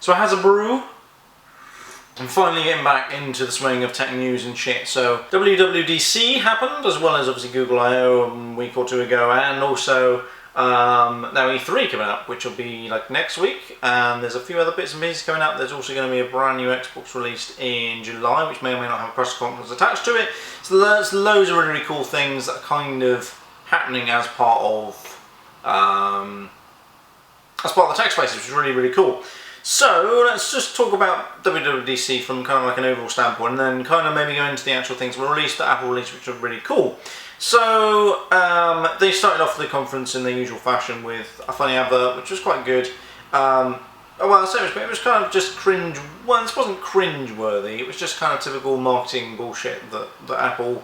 So how's a brew? I'm finally getting back into the swing of tech news and shit. So WWDC happened, as well as obviously Google I/O a week or two ago, and also now E3 coming up, which will be like next week. And there's a few other bits and pieces coming up. There's also going to be a brand new Xbox released in July, which may or may not have a press conference attached to it. So there's loads of really, really cool things that are kind of happening as part of the tech space, which is really, really cool. So let's just talk about WWDC from kind of like an overall standpoint, and then kind of maybe go into the actual things that Apple released, which are really cool. So they started off the conference in their usual fashion with a funny advert, which was quite good. Well, it was kind of just cringe. Well, this wasn't cringe-worthy. It was just kind of typical marketing bullshit that Apple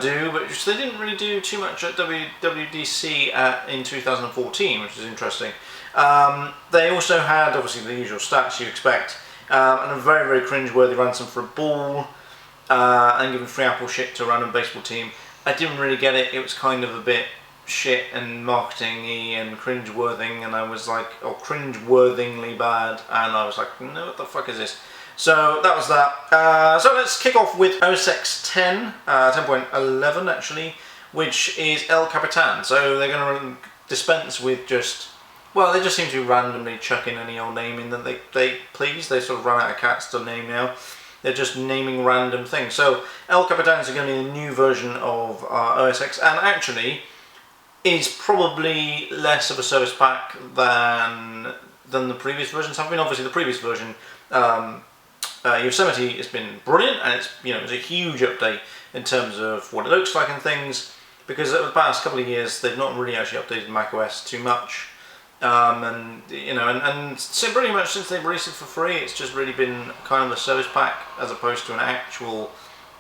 do, but they didn't really do too much at WWDC in 2014, which is interesting. They also had, obviously, the usual stats you expect, and a very, very cringe-worthy ransom for a ball, and giving free Apple shit to a random baseball team. I didn't really get it. It was kind of a bit shit and marketing-y and cringe-worthy, and I was like, oh, cringe-worthingly bad, and I was like, no, what the fuck is this? So that was that. So let's kick off with OS X 10, 10.11 actually, which is El Capitan. So they're going to dispense with just, well, they just seem to randomly chuck in any old name in that they please. They sort of run out of cats to name now. They're just naming random things. So El Capitan is going to be a new version of OS X, and actually is probably less of a service pack than the previous versions have been. Obviously, the previous version, Yosemite, has been brilliant, and it's a huge update in terms of what it looks like and things. Because over the past couple of years, they've not really actually updated macOS too much. And so pretty much since they've released it for free, it's just really been kind of a service pack as opposed to an actual,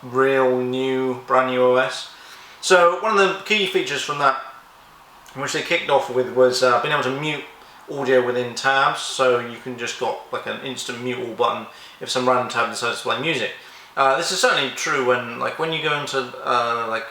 real new, brand new OS. So one of the key features from that, which they kicked off with, was being able to mute audio within tabs. So you can just got like an instant mute all button if some random tab decides to play music. This is certainly true when you go into like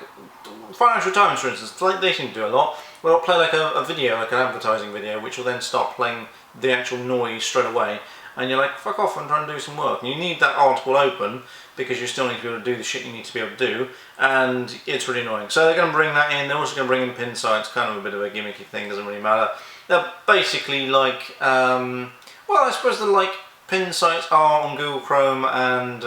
Financial Times, for instance. Like they seem to do a lot. Well, it'll play like a video, like an advertising video, which will then start playing the actual noise straight away. And you're like, fuck off, I'm trying to do some work. And you need that article open because you still need to be able to do the shit you need to be able to do. And it's really annoying. So they're going to bring that in. They're also going to bring in pin sites, kind of a bit of a gimmicky thing, doesn't really matter. They're basically like, well, I suppose they're like pin sites are on Google Chrome and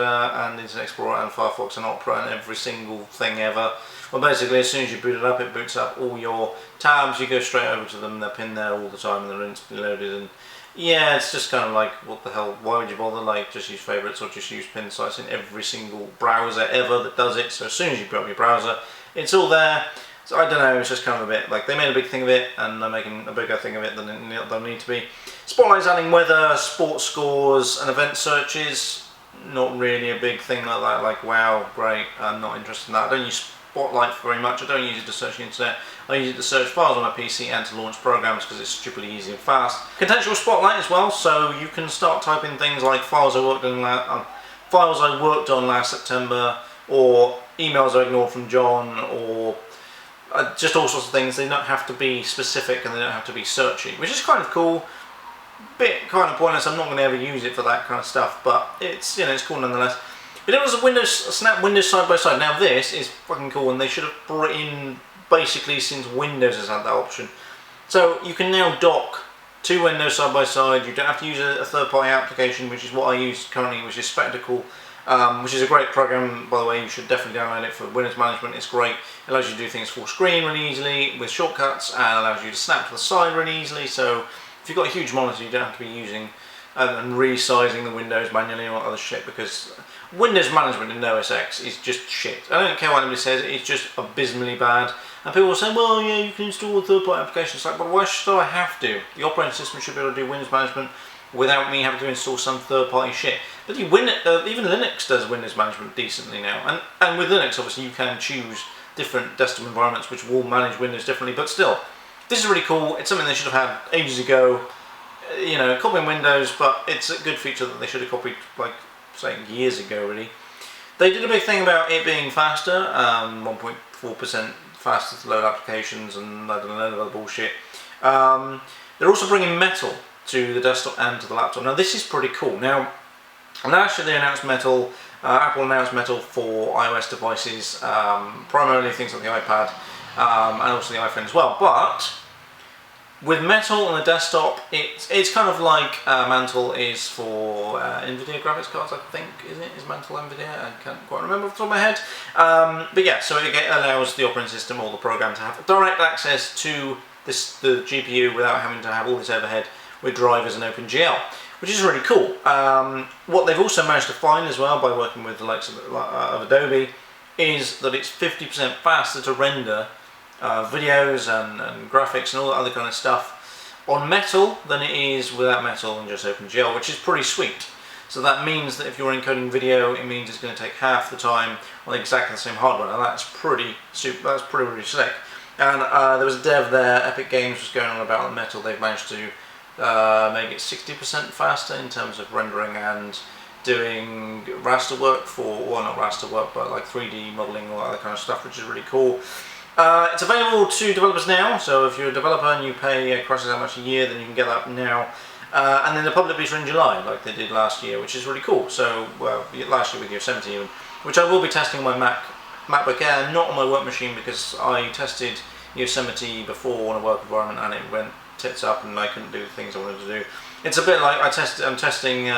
Internet Explorer and Firefox and Opera and every single thing ever. Well, basically, as soon as you boot it up, it boots up all your tabs. You go straight over to them. They're pinned there all the time, and they're instantly loaded. And yeah, it's just kind of like, what the hell? Why would you bother? Like, just use favorites or just use pin sites in every single browser ever that does it. So as soon as you boot up your browser, it's all there. So I don't know. It's just kind of a bit like they made a big thing of it, and they're making a bigger thing of it than they'll need to be. Spotlight's adding weather, sports scores, and event searches. Not really a big thing like that. Like, wow, great. I'm not interested in that. I don't use Spotlight very much. I don't use it to search the internet. I use it to search files on my PC and to launch programs because it's stupidly easy and fast. Contextual Spotlight as well, so you can start typing things like files I worked on last September, or emails I ignored from John, or just all sorts of things. They don't have to be specific and they don't have to be searchy, which is kind of cool. Bit kind of pointless. I'm not going to ever use it for that kind of stuff, but it's it's cool nonetheless. But it was a snap Windows side by side. Now this is fucking cool, and they should have brought it in basically since Windows has had that option. So you can now dock two Windows side by side. You don't have to use a third-party application, which is what I use currently, which is Spectacle, which is a great program, by the way. You should definitely download it for Windows management. It's great. It allows you to do things full screen really easily with shortcuts, and allows you to snap to the side really easily. So if you've got a huge monitor, you don't have to be using and resizing the windows manually or other shit, because Windows management in OS X is just shit. I don't care what anybody says, it's just abysmally bad. And people will say, well, yeah, you can install a third-party application. It's like, but why should I have to? The operating system should be able to do Windows management without me having to install some third-party shit. But even Linux does Windows management decently now. And with Linux, obviously, you can choose different desktop environments which will manage Windows differently. But still, this is really cool. It's something they should have had ages ago. Copying Windows, but it's a good feature that they should have copied, like, say, years ago, really. They did a big thing about it being faster, 1.4% faster to load applications, and I don't know, other bullshit. They're also bringing Metal to the desktop and to the laptop. Now this is pretty cool. Now last year they announced Metal, Apple announced Metal for iOS devices, primarily things like the iPad and also the iPhone as well. But with Metal on the desktop, it's kind of like Mantle is for NVIDIA graphics cards, I think, is Mantle NVIDIA? I can't quite remember off the top of my head. But yeah, so it allows the operating system or the program to have direct access to the GPU without having to have all this overhead with drivers and OpenGL, which is really cool. What they've also managed to find as well by working with the likes of Adobe is that it's 50% faster to render videos and graphics and all that other kind of stuff on Metal than it is without Metal and just OpenGL, which is pretty sweet. So that means that if you're encoding video, it means it's going to take half the time on exactly the same hardware. Now that's pretty really sick. And there was a dev there, Epic Games was going on about the Metal. They've managed to make it 60% faster in terms of rendering and doing raster work for, well, not raster work, but like 3D modeling and all that other kind of stuff, which is really cool. It's available to developers now, so if you're a developer and you pay Crosses that much a year, then you can get that now. And then the public beta in July, like they did last year, which is really cool. So, well, last year with Yosemite even, which I will be testing on my MacBook Air, not on my work machine, because I tested Yosemite before on a work environment and it went tits up and I couldn't do the things I wanted to do. It's a bit like I'm testing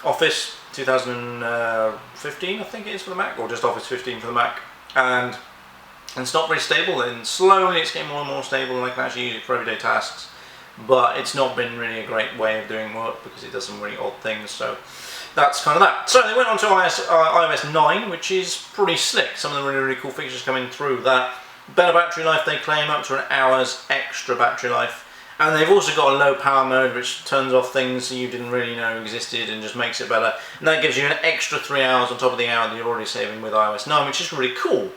Office 2015, I think it is for the Mac, or just Office 15 for the Mac, and it's not very stable, and slowly it's getting more and more stable and I can actually use it for everyday tasks, but it's not been really a great way of doing work because it does some really odd things, so that's kind of that. So they went on to iOS 9, which is pretty slick. Some of the really cool features coming through that. Better battery life, they claim, up to an hour's extra battery life. And they've also got a low power mode which turns off things you didn't really know existed and just makes it better. And that gives you an extra 3 hours on top of the hour that you're already saving with iOS 9, which is really cool.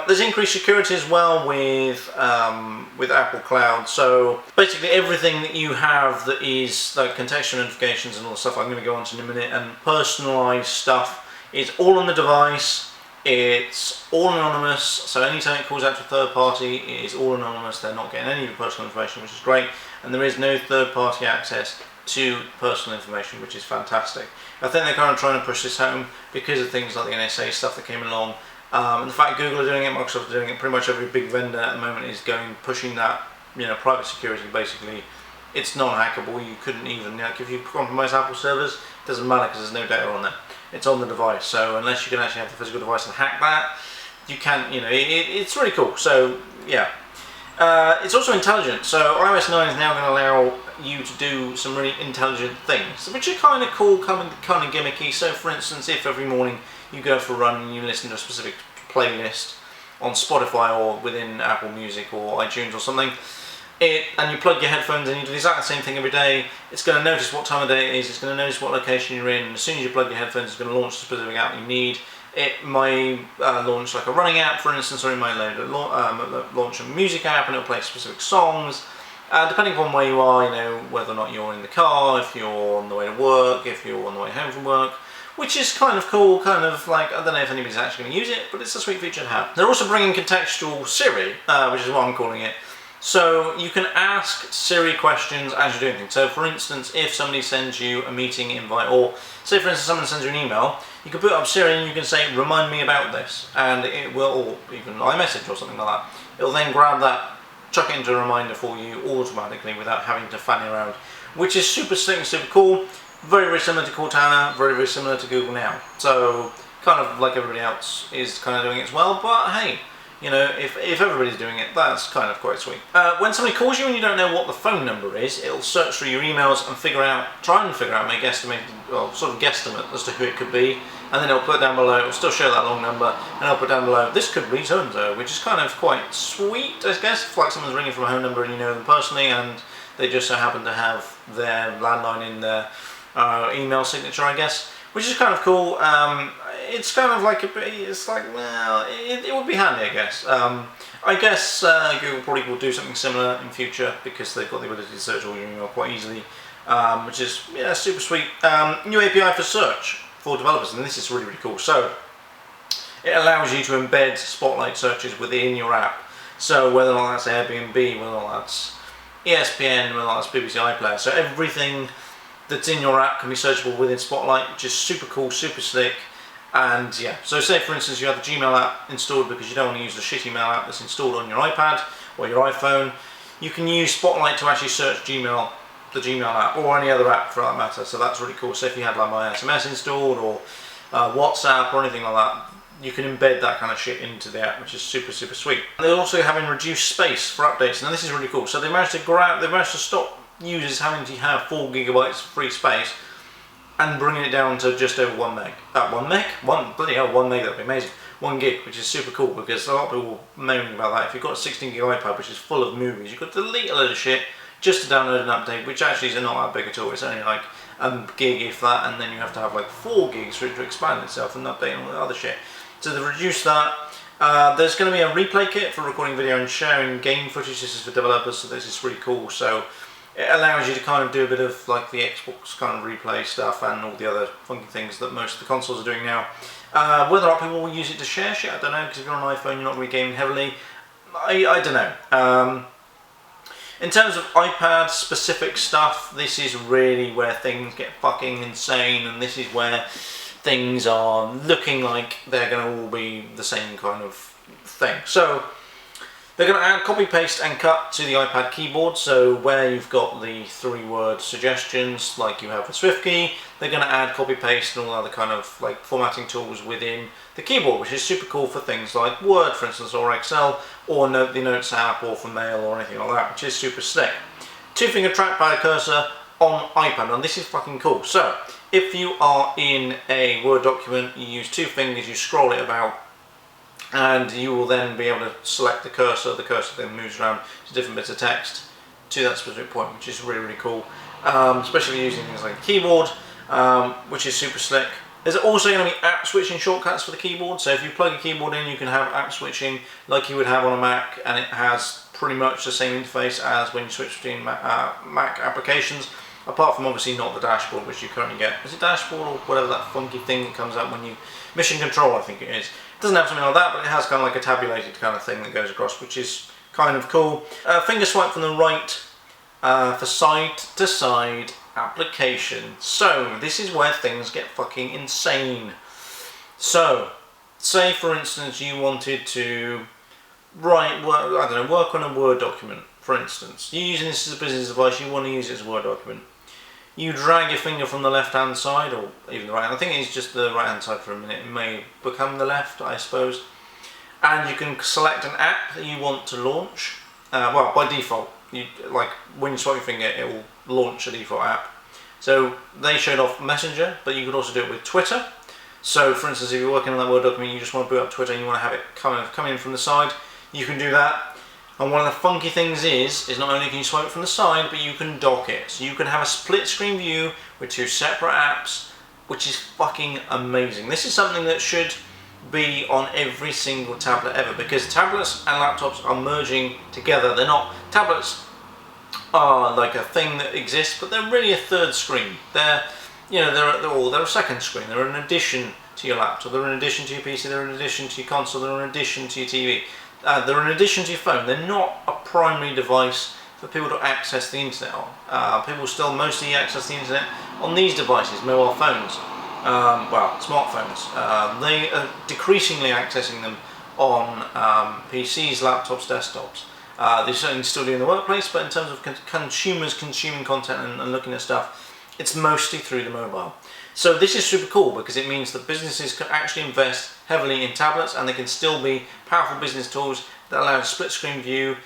There's increased security as well with Apple Cloud. So basically everything that you have that is like contextual notifications and all the stuff I'm going to go on to in a minute, and personalized stuff, is all on the device. It's all anonymous, so anytime it calls out to a third party, it is all anonymous. They're not getting any of your personal information, which is great, and there is no third party access to personal information, which is fantastic. I think they're kind of trying to push this home because of things like the NSA stuff that came along, and the fact Google are doing it, Microsoft are doing it, pretty much every big vendor at the moment is pushing that, private security. Basically, it's non-hackable. You couldn't even, if you compromise Apple servers, it doesn't matter because there's no data on there. It's on the device, so unless you can actually have the physical device and hack that, you can't, it's really cool. So yeah, it's also intelligent. So iOS 9 is now going to allow you to do some really intelligent things, which are kind of cool, kind of gimmicky. So for instance, if every morning you go for a run and you listen to a specific playlist on Spotify or within Apple Music or iTunes or something, and you plug your headphones and you do exactly the same thing every day, it's going to notice what time of day it is, it's going to notice what location you're in, and as soon as you plug your headphones, it's going to launch the specific app you need. It may launch like a running app, for instance, or it might launch a music app and it'll play specific songs, depending upon where you are, whether or not you're in the car, if you're on the way to work, if you're on the way home from work, which is kind of cool, kind of like, I don't know if anybody's actually going to use it, but it's a sweet feature to have. They're also bringing contextual Siri, which is what I'm calling it. So you can ask Siri questions as you're doing things. So for instance, if somebody sends you a meeting invite, or say for instance someone sends you an email, you can put up Siri and you can say, remind me about this, and it will, or even iMessage or something like that, it'll then grab that, chuck it into a reminder for you automatically without having to fanny around, which is super slick and super cool. Very, very similar to Cortana, very, very similar to Google Now. So kind of like everybody else is kind of doing it as well, but hey, if everybody's doing it, that's kind of quite sweet. When somebody calls you and you don't know what the phone number is, it'll search through your emails and try and figure out, make estimate, or sort of guesstimate as to who it could be, and then it'll put down below, it'll still show that long number, and it'll put down below, this could be so-and-so, which is kind of quite sweet, I guess, if like someone's ringing from a home number and you know them personally, and they just so happen to have their landline in their email signature, I guess, which is kind of cool. It's kind of like, well, it would be handy, I guess. I guess Google probably will do something similar in future because they've got the ability to search all your email quite easily, which is, yeah, super sweet. New API for search for developers, and this is really, really cool. So it allows you to embed Spotlight searches within your app. So whether or not that's Airbnb, whether or not that's ESPN, well, that's BBC iPlayer. So everything that's in your app can be searchable within Spotlight, which is super cool, super slick. And yeah, so say for instance you have the Gmail app installed because you don't want to use the shitty mail app that's installed on your iPad or your iPhone. You can use Spotlight to actually search Gmail, the Gmail app, or any other app for that matter. So that's really cool. So if you had like my SMS installed or WhatsApp or anything like that, you can embed that kind of shit into the app, which is super, super sweet. And they're also having reduced space for updates. Now this is really cool. So they managed to stop users having to have 4 GB of free space and bringing it down to just over 1 meg. 1 meg? Bloody hell, 1 meg, that'd be amazing. 1 gig, which is super cool because a lot of people moaning about that. If you've got a 16 gig iPad which is full of movies, you've got to delete a load of shit just to download an update, which actually is not that big at all. It's only like a gig if that, and then you have to have like 4 gigs for it to expand itself and update and all the other shit. So they've reduced that. There's going to be a replay kit for recording video and sharing game footage. This is for developers, so this is really cool. So it allows you to kind of do a bit of like the Xbox kind of replay stuff and all the other funky things that most of the consoles are doing now. Whether or not people will use it to share shit, I don't know, because if you're on an iPhone you're not going to be gaming heavily. I don't know. In terms of iPad specific stuff, this is really where things get fucking insane, and this is where things are looking like they're going to all be the same kind of thing. So they're going to add copy, paste and cut to the iPad keyboard. So where you've got the 3-word suggestions like you have with SwiftKey, they're going to add copy, paste and all other kind of like formatting tools within the keyboard, which is super cool for things like Word, for instance, or Excel, or the Notes app, or for mail or anything like that, which is super slick. 2-finger trackpad cursor on iPad, and this is fucking cool. So if you are in a Word document, you use 2 fingers, you scroll it about, and you will then be able to select the cursor then moves around to different bits of text to that specific point, which is really, really cool, especially using things like a keyboard, which is super slick. There's also going to be app switching shortcuts for the keyboard, so if you plug a keyboard in you can have app switching like you would have on a Mac, and it has pretty much the same interface as when you switch between Mac applications, apart from obviously not the dashboard which you currently get. Is it dashboard or whatever that funky thing that comes up when you... Mission Control I think it is. It doesn't have something like that, but it has kind of like a tabulated kind of thing that goes across, which is kind of cool. Finger swipe from the right for side-to-side application. So this is where things get fucking insane. So say for instance you wanted to work on a Word document, for instance. You're using this as a business device, you want to use it as a Word document. You drag your finger from the left hand side, or even the right hand. I think it's just the right hand side for a minute. It may become the left, I suppose. And you can select an app that you want to launch. Well, by default, like when you swipe your finger, it will launch a default app. So they showed off Messenger, but you could also do it with Twitter. So for instance, if you're working on that Word document, you just want to boot up Twitter and you want to have it come in from the side, you can do that. And one of the funky things is not only can you swipe it from the side, but you can dock it. So you can have a split screen view with 2 separate apps, which is fucking amazing. This is something that should be on every single tablet ever, because tablets and laptops are merging together. They're not... Tablets are like a thing that exists, but they're really a third screen. They're a second screen. They're an addition to your laptop. They're an addition to your PC. They're an addition to your console. They're an addition to your TV. They're an addition to your phone. They're not a primary device for people to access the internet on. People still mostly access the internet on these devices, mobile phones, well, smartphones. They are decreasingly accessing them on PCs, laptops, desktops. They certainly still do in the workplace, but in terms of consumers consuming content and looking at stuff, it's mostly through the mobile. So this is super cool because it means that businesses can actually invest heavily in tablets, and they can still be powerful business tools that allow a split screen view.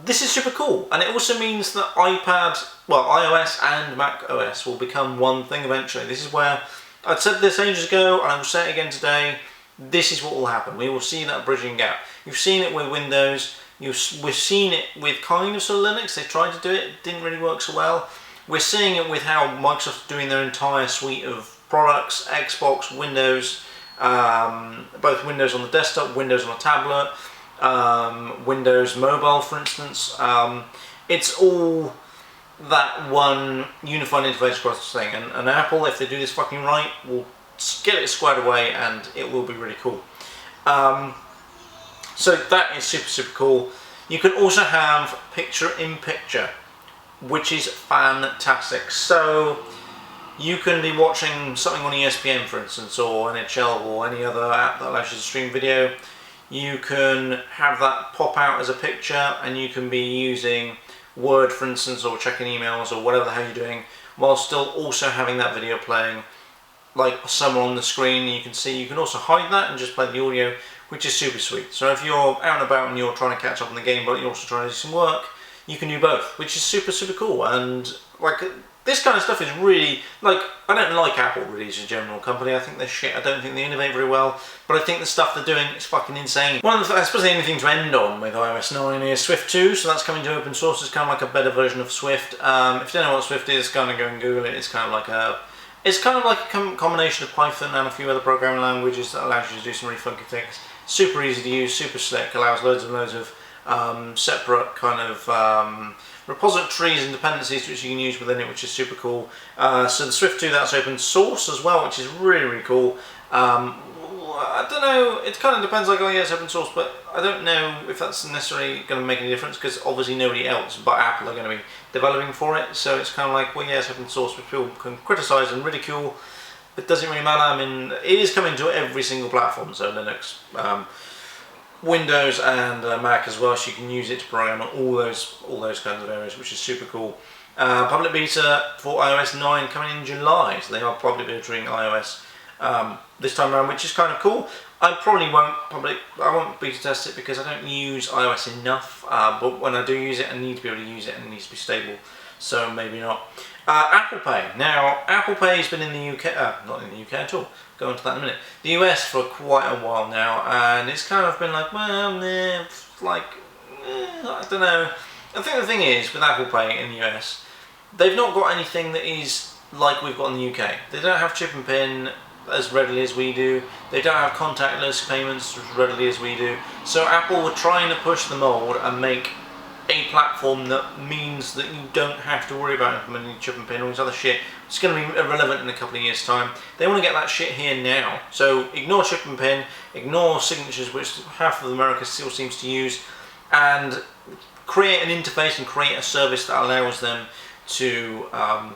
This is super cool, and it also means that iOS and macOS will become one thing eventually. This is where, I'd said this ages ago and I will say it again today, this is what will happen. We will see that bridging gap. You've seen it with Windows, we've seen it with kind of Linux. They tried to do it, it didn't really work so well. We're seeing it with how Microsoft's doing their entire suite of products, Xbox, Windows, both Windows on the desktop, Windows on a tablet, Windows Mobile, for instance. It's all that one unified interface across the thing, and Apple, if they do this fucking right, will get it squared away and it will be really cool. So that is super, super cool. You can also have picture-in-picture, which is fantastic. So you can be watching something on ESPN, for instance, or NHL, or any other app that allows you to stream video. You can have that pop out as a picture, and you can be using Word, for instance, or checking emails, or whatever the hell you're doing, while still also having that video playing, like somewhere on the screen. You can see, you can also hide that and just play the audio, which is super sweet. So if you're out and about and you're trying to catch up on the game, but you're also trying to do some work, you can do both, which is super, super cool. And like, this kind of stuff is really, like, I don't like Apple really as a general company. I think they're shit. I don't think they innovate very well, but I think the stuff they're doing is fucking insane. One of the, I suppose the only thing to end on with iOS 9 is Swift 2, so that's coming to open source. It's kind of like a better version of Swift. If you don't know what Swift is, kind of go and Google it. It's kind of like a combination of Python and a few other programming languages that allows you to do some really funky things. Super easy to use, super slick, allows loads and loads of separate kind of repositories and dependencies which you can use within it, which is super cool. So the Swift 2, that's open source as well, which is really, really cool. I don't know, it kind of depends, like, oh yeah, it's open source, but I don't know if that's necessarily going to make any difference, because obviously nobody else but Apple are going to be developing for it. So it's kind of like, well yeah, it's open source, which people can criticise and ridicule. It doesn't really matter. I mean, it is coming to every single platform, so Linux, Windows and Mac as well, so you can use it to program on all those kinds of areas, which is super cool. Public beta for iOS 9 coming in July, so they are public betaing iOS this time around, which is kind of cool. I probably won't beta test it because I don't use iOS enough, but when I do use it, I need to be able to use it and it needs to be stable, so maybe not. Apple Pay. Now, Apple Pay has been in the UK, not in the UK at all, go into that in a minute, the US for quite a while now, and it's kind of been like, well, I don't know. I think the thing is, with Apple Pay in the US, they've not got anything that is like we've got in the UK. They don't have chip and pin as readily as we do. They don't have contactless payments as readily as we do. So Apple were trying to push the mold and make a platform that means that you don't have to worry about implementing chip and pin or this other shit. It's going to be irrelevant in a couple of years' time. They want to get that shit here now. So ignore chip and pin, ignore signatures, which half of America still seems to use, and create an interface and create a service that allows them to kind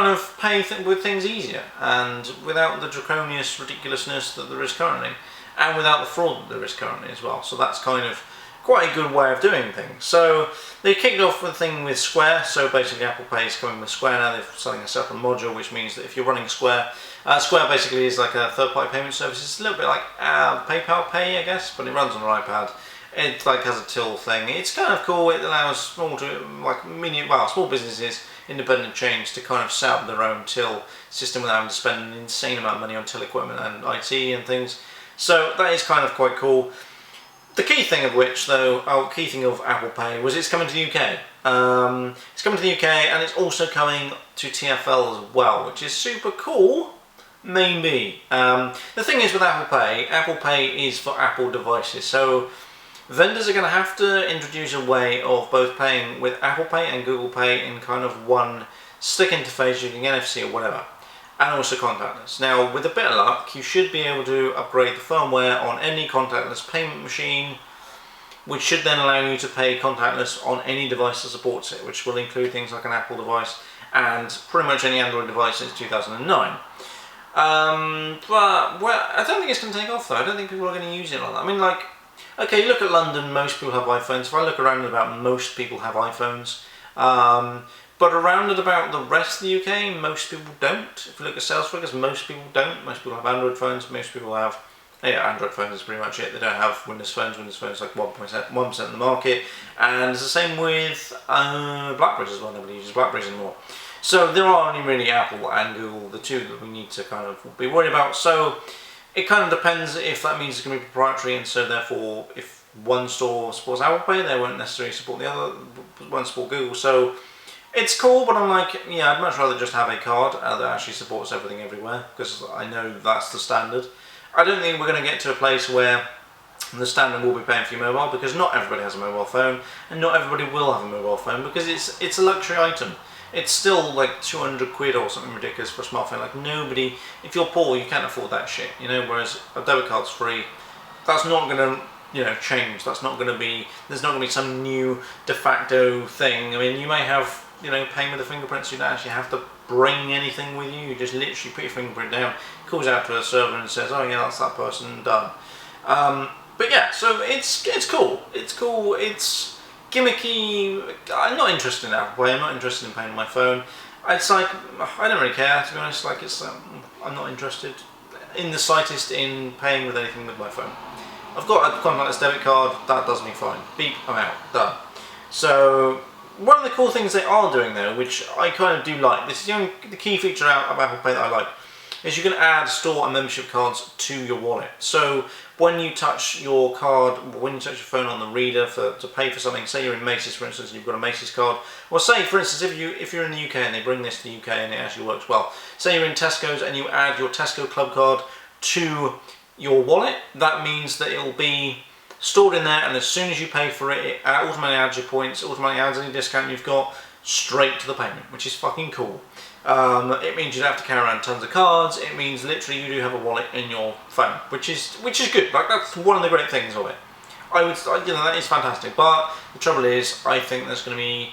of pay with things easier, and without the draconian ridiculousness that there is currently, and without the fraud that there is currently as well. So that's kind of quite a good way of doing things. So they kicked off with a thing with Square. So basically Apple Pay is coming with Square now. They're selling a separate module, which means that if you're running Square, Square basically is like a third-party payment service. It's a little bit like PayPal Pay, I guess, but it runs on an iPad. It like has a till thing. It's kind of cool. It allows small businesses, independent chains, to kind of set up their own till system without having to spend an insane amount of money on till equipment and IT and things. So that is kind of quite cool. The key thing of which, though, key thing of Apple Pay was it's coming to the UK. It's coming to the UK, and it's also coming to TfL as well, which is super cool. Maybe. The thing is with Apple Pay is for Apple devices, so vendors are going to have to introduce a way of both paying with Apple Pay and Google Pay in kind of one stick interface using NFC or whatever, and also contactless. Now, with a bit of luck, you should be able to upgrade the firmware on any contactless payment machine, which should then allow you to pay contactless on any device that supports it, which will include things like an Apple device and pretty much any Android device since 2009. But well, I don't think it's going to take off though. I don't think people are going to use it like that. I mean, like, okay, you look at London, most people have iPhones. If I look around about, most people have iPhones. But around and about the rest of the UK, most people don't. If you look at sales figures, most people don't. Most people have Android phones. Most people have, Android phones is pretty much it. They don't have Windows phones. Windows phones is like 1% of the market. And it's the same with Blackberries as well. Nobody uses Blackberries anymore. So there are only really Apple and Google, the two that we need to kind of be worried about. So it kind of depends if that means it's going to be proprietary, and so therefore if one store supports Apple Pay, they won't necessarily support the other, won't support Google. So it's cool, but I'm like, yeah, I'd much rather just have a card that actually supports everything everywhere, because I know that's the standard. I don't think we're going to get to a place where the standard will be paying for your mobile, because not everybody has a mobile phone, and not everybody will have a mobile phone, because it's a luxury item. It's still like 200 quid or something ridiculous for a smartphone. Like, if you're poor, you can't afford that shit, you know, whereas a debit card's free. That's not going to change. That's not going to be. There's not going to be some new de facto thing. I mean, you may have paying with the fingerprints. You don't actually have to bring anything with you. You just literally put your fingerprint down, calls out to a server and says, "Oh yeah, that's that person, done." But yeah, so it's cool. It's cool. It's gimmicky. I'm not interested in Apple Pay. I'm not interested in paying with my phone. It's like I don't really care, to be honest. Like I'm not interested in the slightest in paying with anything with my phone. I've got a contactless debit card. That does me fine. Beep, I'm out. Done. So one of the cool things they are doing though, which I kind of do like, this is the key feature out of Apple Pay that I like, is you can add store and membership cards to your wallet. So when you touch your card, when you touch your phone on the reader to pay for something, say you're in Macy's for instance and you've got a Macy's card, or say for instance if you're in the UK and they bring this to the UK and it actually works well, say you're in Tesco's and you add your Tesco Club card to your wallet, that means that it'll be stored in there, and as soon as you pay for it, it automatically adds your points, automatically adds any discount you've got straight to the payment, which is fucking cool. It means you don't have to carry around tons of cards. It means literally you do have a wallet in your phone, which is good. Like that's one of the great things of it. That is fantastic. But the trouble is, I think there's going to be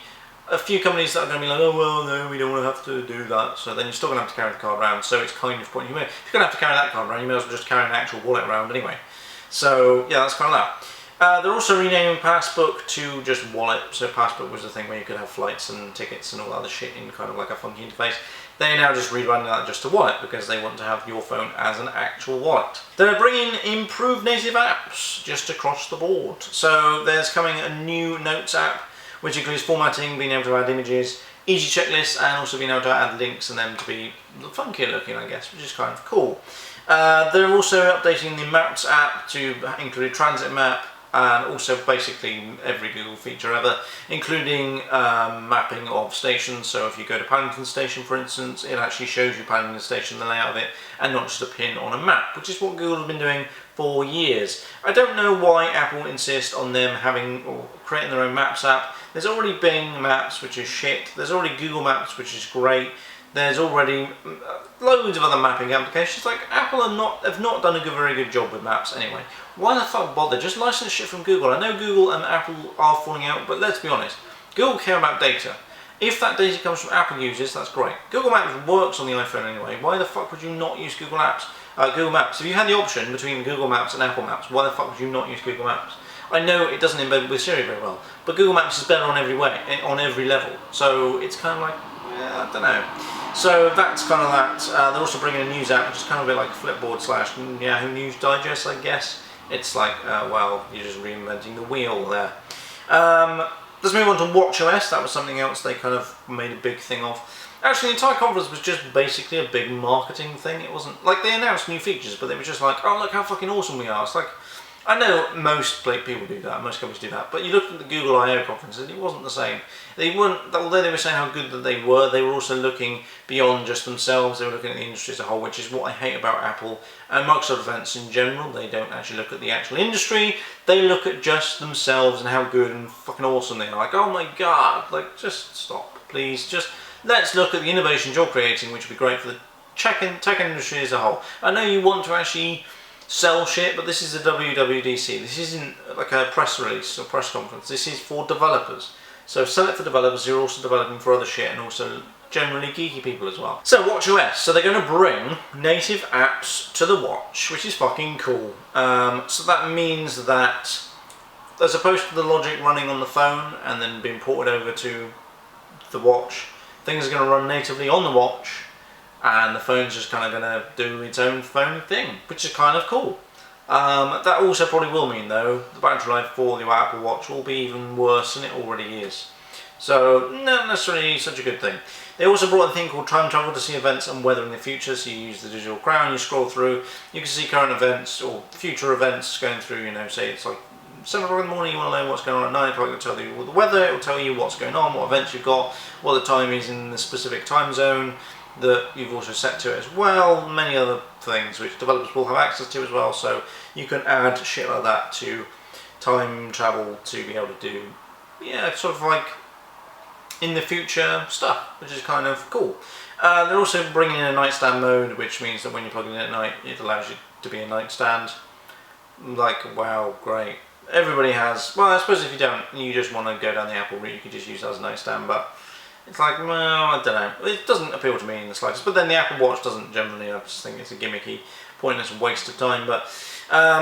a few companies that are going to be like, oh well, no, we don't want to have to do that. So then you're still going to have to carry the card around. So it's kind of pointless. If you're going to have to carry that card around, you may as well just carry an actual wallet around anyway. So yeah, that's kind of that. They're also renaming Passbook to just Wallet. So Passbook was the thing where you could have flights and tickets and all that other shit in kind of like a funky interface. They're now just rebranding that just to Wallet because they want to have your phone as an actual wallet. They're bringing improved native apps just across the board. So there's coming a new Notes app, which includes formatting, being able to add images, easy checklists, and also being able to add links and them to be funkier looking, I guess, which is kind of cool. They're also updating the Maps app to include a transit map, and also basically every Google feature ever, including mapping of stations. So if you go to Paddington Station, for instance, it actually shows you Paddington Station, the layout of it, and not just a pin on a map, which is what Google has been doing for years. I don't know why Apple insists on them having or creating their own Maps app. There's already Bing Maps, which is shit. There's already Google Maps, which is great. There's already loads of other mapping applications. Like Apple have not done a very good job with maps anyway. Why the fuck bother? Just license shit from Google. I know Google and Apple are falling out, but let's be honest. Google care about data. If that data comes from Apple users, that's great. Google Maps works on the iPhone anyway. Why the fuck would you not use Google Maps? Google Maps. If you had the option between Google Maps and Apple Maps, why the fuck would you not use Google Maps? I know it doesn't embed with Siri very well, but Google Maps is better on every way, on every level. So it's kind of like, I don't know. So that's kind of that. They're also bringing a news app, which is kind of a bit like Flipboard / Yahoo News Digest, I guess. It's like, well, you're just reinventing the wheel there. Let's move on to watchOS. That was something else they kind of made a big thing of. Actually, the entire conference was just basically a big marketing thing. It wasn't like they announced new features, but they were just like, oh, look how fucking awesome we are. It's like, I know most people do that, most companies do that, but you looked at the Google I/O conference and it wasn't the same. They weren't, although they were saying how good that they were also looking beyond just themselves. They were looking at the industry as a whole, which is what I hate about Apple and Microsoft events in general. They don't actually look at the actual industry. They look at just themselves and how good and fucking awesome they are. Like, oh my god, like, just stop, please. Just let's look at the innovations you're creating, which would be great for the tech industry as a whole. I know you want to actually sell shit, but this is a WWDC. This isn't like a press release or press conference. This is for developers. So sell it for developers who are also developing for other shit and also generally geeky people as well. So watchOS. So they're going to bring native apps to the watch, which is fucking cool. So that means that as opposed to the logic running on the phone and then being ported over to the watch, things are going to run natively on the watch, and the phone's just kind of going to do its own phone thing, which is kind of cool. That also probably will mean, though, the battery life for the Apple Watch will be even worse than it already is. So, not necessarily such a good thing. They also brought a thing called time travel to see events and weather in the future. So you use the digital crown, you scroll through, you can see current events or future events going through, you know, say it's like 7 o'clock in the morning, you want to know what's going on at 9 o'clock, it'll tell you the weather, it'll tell you what's going on, what events you've got, what the time is in the specific time zone that you've also set to it as well, many other things which developers will have access to as well, so you can add shit like that to time travel to be able to do, yeah, sort of like in the future stuff, which is kind of cool. They're also bringing in a nightstand mode, which means that when you're plugging in at night, it allows you to be a nightstand. Like, wow, great. everybody has. Well, I suppose if you don't, you just want to go down the Apple route, you could just use that as a nightstand. But it's like, well, I don't know. It doesn't appeal to me in the slightest. But then the Apple Watch doesn't generally. I just think it's a gimmicky, pointless waste of time. But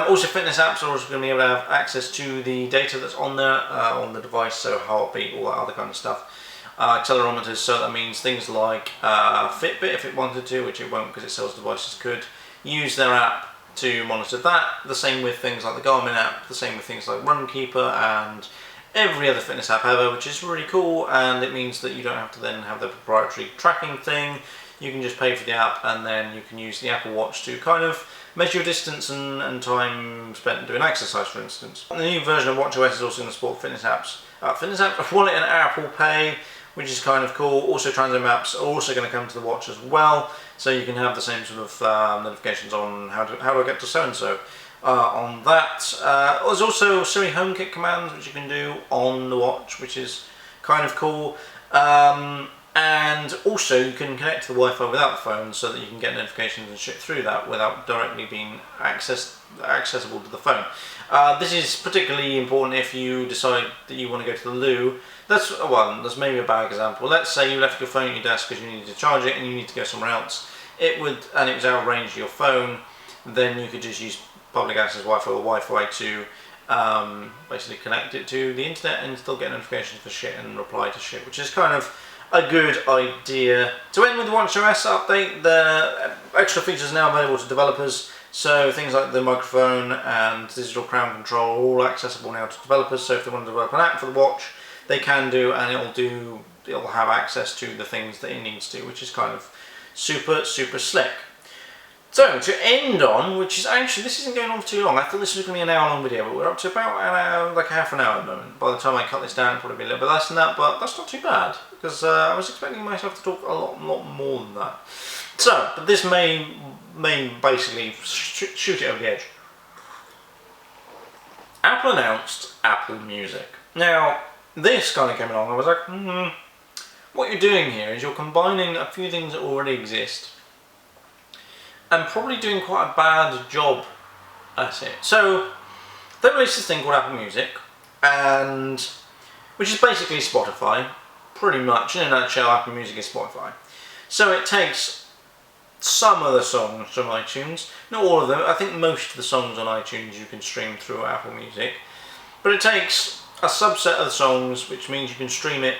also, fitness apps are also going to be able to have access to the data that's on there on the device, so heartbeat, all that other kind of stuff. Accelerometers, so that means things like Fitbit, if it wanted to, which it won't because it sells devices, could use their app to monitor that. The same with things like the Garmin app, the same with things like Runkeeper and every other fitness app ever, which is really cool, and it means that you don't have to then have the proprietary tracking thing. You can just pay for the app, and then you can use the Apple Watch to kind of measure your distance and time spent doing exercise, for instance. The new version of watchOS is also going to support fitness apps, Wallet and Apple Pay, which is kind of cool. Also, transit maps are also going to come to the watch as well, so you can have the same sort of notifications on how do I get to so and so. On that, there's also Siri HomeKit commands which you can do on the watch, which is kind of cool. And also you can connect to the Wi-Fi without the phone, so that you can get notifications and shit through that without directly being accessible to the phone. This is particularly important if you decide that you want to go to the loo. That's maybe a bad example. Let's say you left your phone at your desk because you needed to charge it and you need to go somewhere else. It was out of range of your phone. Then you could just use public access Wi-Fi or Wi-Fi to basically connect it to the internet and still get notifications for shit and reply to shit, which is kind of a good idea. To end with the watchOS update, the extra features are now available to developers. So things like the microphone and digital crown control are all accessible now to developers. So if they want to develop an app for the watch, they can do, and it'll have access to the things that it needs to, which is kind of super slick. So to end on, which is actually, this isn't going on for too long. I thought this was going to be an hour long video, but we're up to about an hour, like half an hour at the moment. By the time I cut this down, it'll probably be a little bit less than that, but that's not too bad, because I was expecting myself to talk a lot more than that. So, but this may basically shoot it over the edge. Apple announced Apple Music. Now, this kind of came along, I was like, what you're doing here is you're combining a few things that already exist, and probably doing quite a bad job at it. So they released this thing called Apple Music, and which is basically Spotify, pretty much. In a nutshell, Apple Music is Spotify. So it takes some of the songs from iTunes, not all of them. I think most of the songs on iTunes you can stream through Apple Music, but it takes a subset of the songs, which means you can stream it,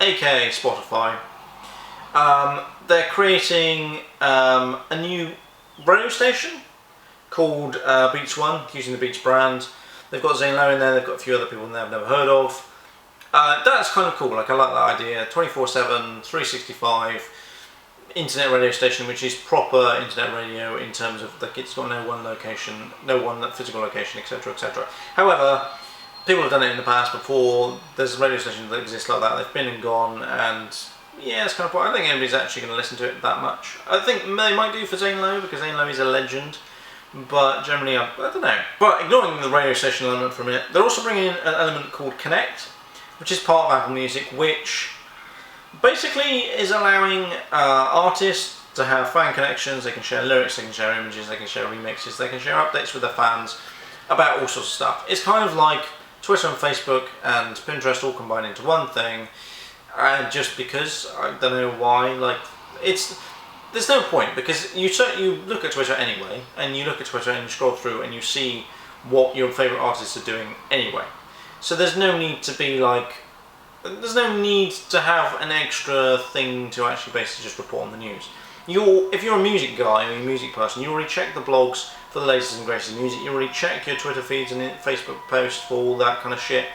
aka Spotify. They're creating a new radio station called Beats One, using the Beats brand. They've got Zane Lowe in there, they've got a few other people in there I've never heard of. That's kind of cool, like I like that idea. 24/7, 365 internet radio station, which is proper internet radio in terms of like it's got no one location, no one physical location, etc, etc. However, people have done it in the past before. There's radio stations that exist like that, they've been and gone, and yeah, it's kind of. I don't think anybody's actually going to listen to it that much. I think they might do for Zane Lowe, because Zane Lowe is a legend, but generally I don't know. But ignoring the radio station element for a minute, they're also bringing in an element called Connect, which is part of Apple Music, which basically is allowing artists to have fan connections. They can share lyrics, they can share images, they can share remixes, they can share updates with their fans about all sorts of stuff. It's kind of like Twitter and Facebook and Pinterest all combined into one thing. And just because, I don't know why, like, there's no point, because you look at Twitter anyway, and you look at Twitter and you scroll through and you see what your favourite artists are doing anyway. So there's no need to be like, there's no need to have an extra thing to actually basically just report on the news. If you're a music guy or a music person, you already check the blogs for the latest and greatest music, you already check your Twitter feeds and Facebook posts for all that kind of shit.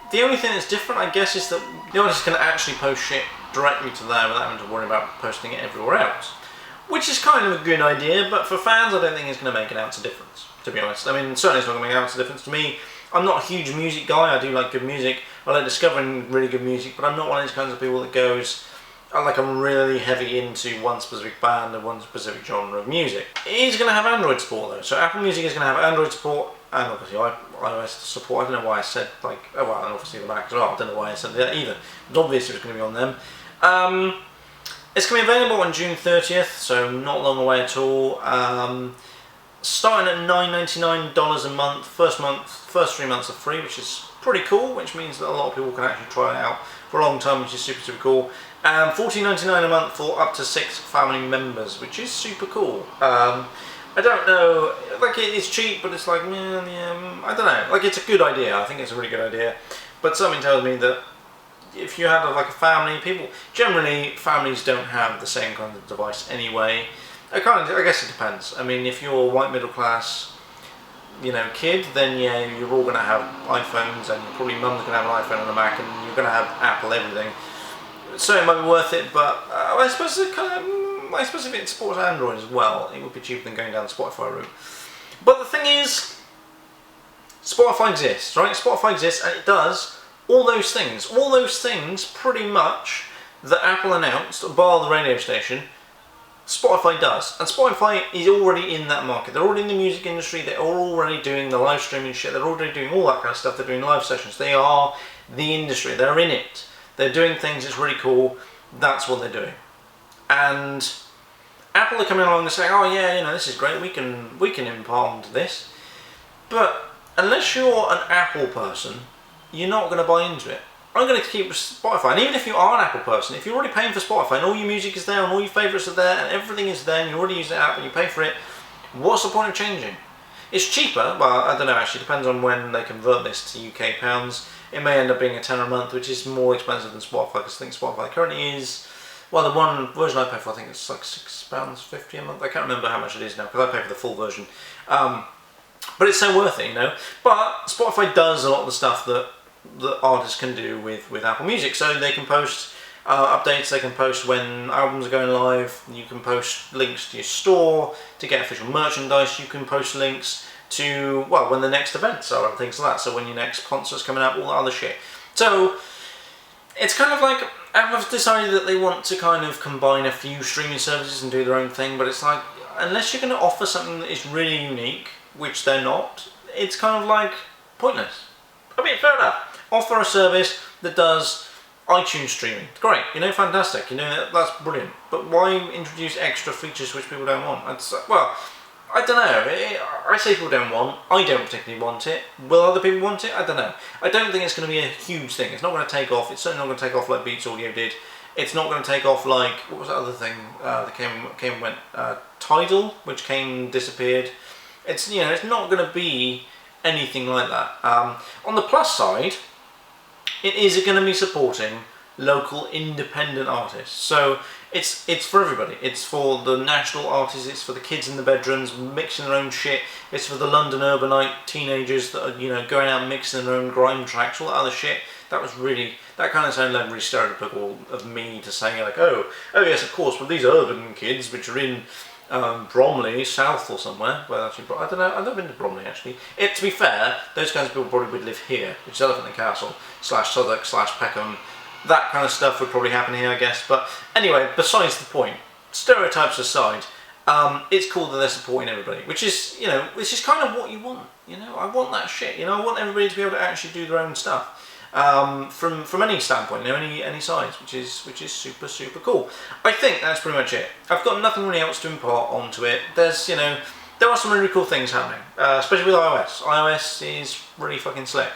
The only thing that's different, I guess, is that the artist can actually post shit directly to there without having to worry about posting it everywhere else. Which is kind of a good idea, but for fans I don't think it's going to make an ounce of difference, to be honest. I mean, certainly it's not going to make an ounce of difference to me. I'm not a huge music guy, I do like good music, I like discovering really good music, but I'm not one of these kinds of people that goes, I'm really heavy into one specific band and one specific genre of music. It is going to have Android support though, so Apple Music is going to have Android support, and obviously iOS support. I don't know why I said and obviously the Mac as well. I don't know why I said that either. But obviously it was going to be on them. It's going to be available on June 30th, so not long away at all. starting at $9.99 a month. First 3 months are free, which is pretty cool, which means that a lot of people can actually try it out for a long time, which is super cool. And $14.99 a month for up to 6 family members, which is super cool. I don't know, like it's cheap, but it's like, yeah, I don't know. Like it's a good idea. I think it's a really good idea. But something tells me that if you had like a family, generally families don't have the same kind of device anyway. I guess it depends. I mean, if you're a white middle class, kid, then yeah, you're all gonna have iPhones, and probably mum's gonna have an iPhone and a Mac, and you're gonna have Apple everything. So it might be worth it, but I suppose if it supports Android as well, it would be cheaper than going down the Spotify route. But the thing is, Spotify exists, right? Spotify exists, and it does all those things pretty much that Apple announced, bar the radio station, Spotify does. And Spotify is already in that market. They're already in the music industry, they're already doing the live streaming shit, they're already doing all that kind of stuff, they're doing live sessions. They are the industry, they're in it. They're doing things, it's really cool, that's what they're doing. And Apple are coming along and saying, oh yeah, this is great, we can impart this. But unless you're an Apple person, you're not going to buy into it. I'm going to keep Spotify, and even if you are an Apple person, if you're already paying for Spotify and all your music is there and all your favourites are there and everything is there and you already use the app and you pay for it, what's the point of changing? It's cheaper, well I don't know, actually depends on when they convert this to UK pounds. It may end up being a tenner a month, which is more expensive than Spotify, because I think Spotify currently is, well, the one version I pay for, I think it's like £6.50 a month. I can't remember how much it is now, because I pay for the full version. But it's so worth it, But Spotify does a lot of the stuff that artists can do with Apple Music. So they can post updates, they can post when albums are going live, you can post links to your store to get official merchandise, you can post links to, well, when the next events are and things like that, so when your next concert's coming up, all that other shit. So it's kind of like Apple have decided that they want to kind of combine a few streaming services and do their own thing, but it's like, unless you're going to offer something that is really unique, which they're not, it's kind of like pointless. I mean, fair enough. Offer a service that does iTunes streaming. Great, fantastic. That's brilliant. But why introduce extra features which people don't want? Well, I don't know. I say people don't want. I don't particularly want it. Will other people want it? I don't know. I don't think it's going to be a huge thing. It's not going to take off. It's certainly not going to take off like Beats Audio did. It's not going to take off like, what was that other thing that came and went? Tidal, which came disappeared. It's it's not going to be anything like that. On the plus side, it is going to be supporting local independent artists. So it's for everybody. It's for the national artists, it's for the kids in the bedrooms mixing their own shit, it's for the London urbanite teenagers that are going out mixing their own grime tracks, all that other shit. That kind of sounded like really stereotypical of me to say like, oh yes, of course, but these urban kids which are in Bromley, South or somewhere. Well, actually, I don't know. I've never been to Bromley actually. To be fair, those kinds of people probably would live here, which is Elephant and Castle / Southwark / Peckham. That kind of stuff would probably happen here, I guess. But anyway, besides the point. Stereotypes aside, it's cool that they're supporting everybody, which is kind of what you want. I want that shit. I want everybody to be able to actually do their own stuff. From any standpoint, any size, which is super cool. I think that's pretty much it. I've got nothing really else to impart onto it. There's there are some really cool things happening, especially with iOS. iOS is really fucking slick.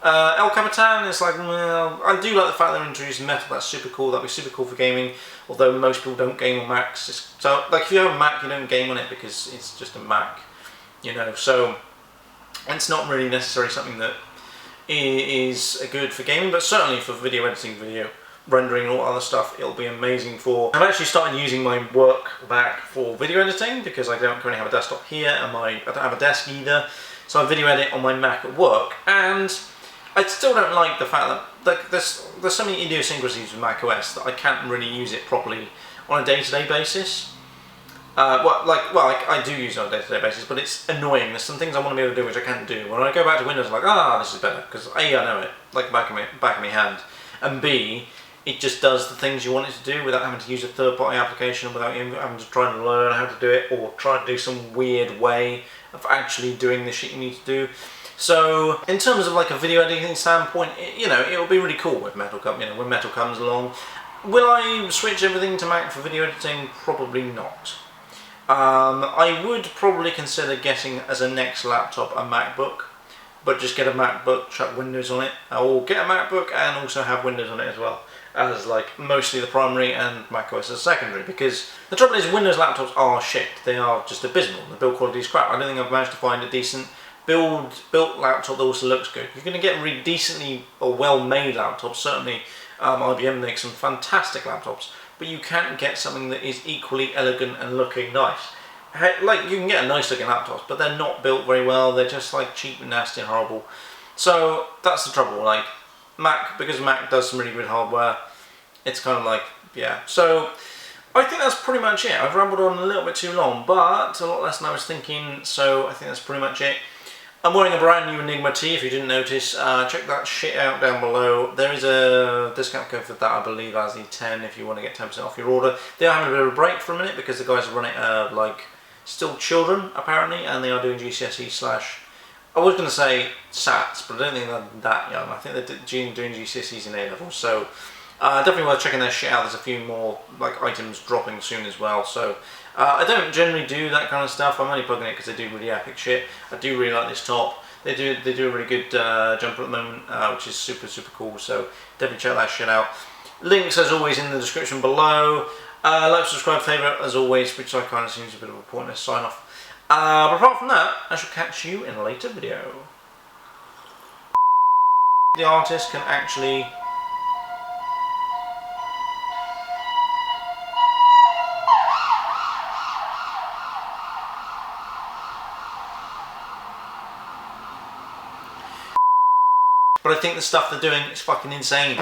El Capitan is like, well, I do like the fact they're introducing metal. That's super cool. That'd be super cool for gaming. Although most people don't game on Macs, so like if you have a Mac, you don't game on it because it's just a Mac. So it's not really necessarily something that is good for gaming, but certainly for video editing, video rendering and all other stuff, it'll be amazing for... I've actually started using my work Mac for video editing because I don't currently have a desktop here and I don't have a desk either, so I video edit on my Mac at work, and I still don't like the fact that there's so many idiosyncrasies with macOS that I can't really use it properly on a day-to-day basis. I do use it on a day-to-day basis, but it's annoying. There's some things I want to be able to do which I can't do. When I go back to Windows, I'm like, this is better, because A, I know it, like the back of my hand, and B, it just does the things you want it to do without having to use a third-party application, without having to try and learn how to do it, or try to do some weird way of actually doing the shit you need to do. So, in terms of like a video editing standpoint, it'll be really cool with Metal when Metal comes along. Will I switch everything to Mac for video editing? Probably not. I would probably consider getting as a next laptop a MacBook, but just get a MacBook, chuck Windows on it, or get a MacBook and also have Windows on it as well, as like mostly the primary and macOS as secondary, because the trouble is Windows laptops are shit. They are just abysmal. The build quality is crap. I don't think I've managed to find a decent built laptop that also looks good. You're going to get really decently or well-made laptops. Certainly IBM makes some fantastic laptops, but you can't get something that is equally elegant and looking nice. Like, you can get a nice looking laptops, but they're not built very well. They're just like cheap and nasty and horrible. So that's the trouble. Like Mac, because Mac does some really good hardware, it's kind of like, yeah. So I think that's pretty much it. I've rambled on a little bit too long, but a lot less than I was thinking, so I think that's pretty much it. I'm wearing a brand new Enigma tee, if you didn't notice. Check that shit out down below. There is a discount code for that, I believe, as the 10 if you want to get 10% off your order. They are having a bit of a break for a minute because the guys are running like still children, apparently, and they are doing GCSE slash, I was going to say SATs, but I don't think they're that young. I think they're doing GCSEs in A-levels, so definitely worth checking their shit out. There's a few more like items dropping soon as well, so I don't generally do that kind of stuff. I'm only plugging it because they do really epic shit. I do really like this top. They do a really good jumper at the moment, which is super cool, so definitely check that shit out. Links as always in the description below. Like, subscribe, favourite as always, which I kind of seems a bit of a pointless sign off. But apart from that, I shall catch you in a later video. The artist can actually but I think the stuff they're doing is fucking insane.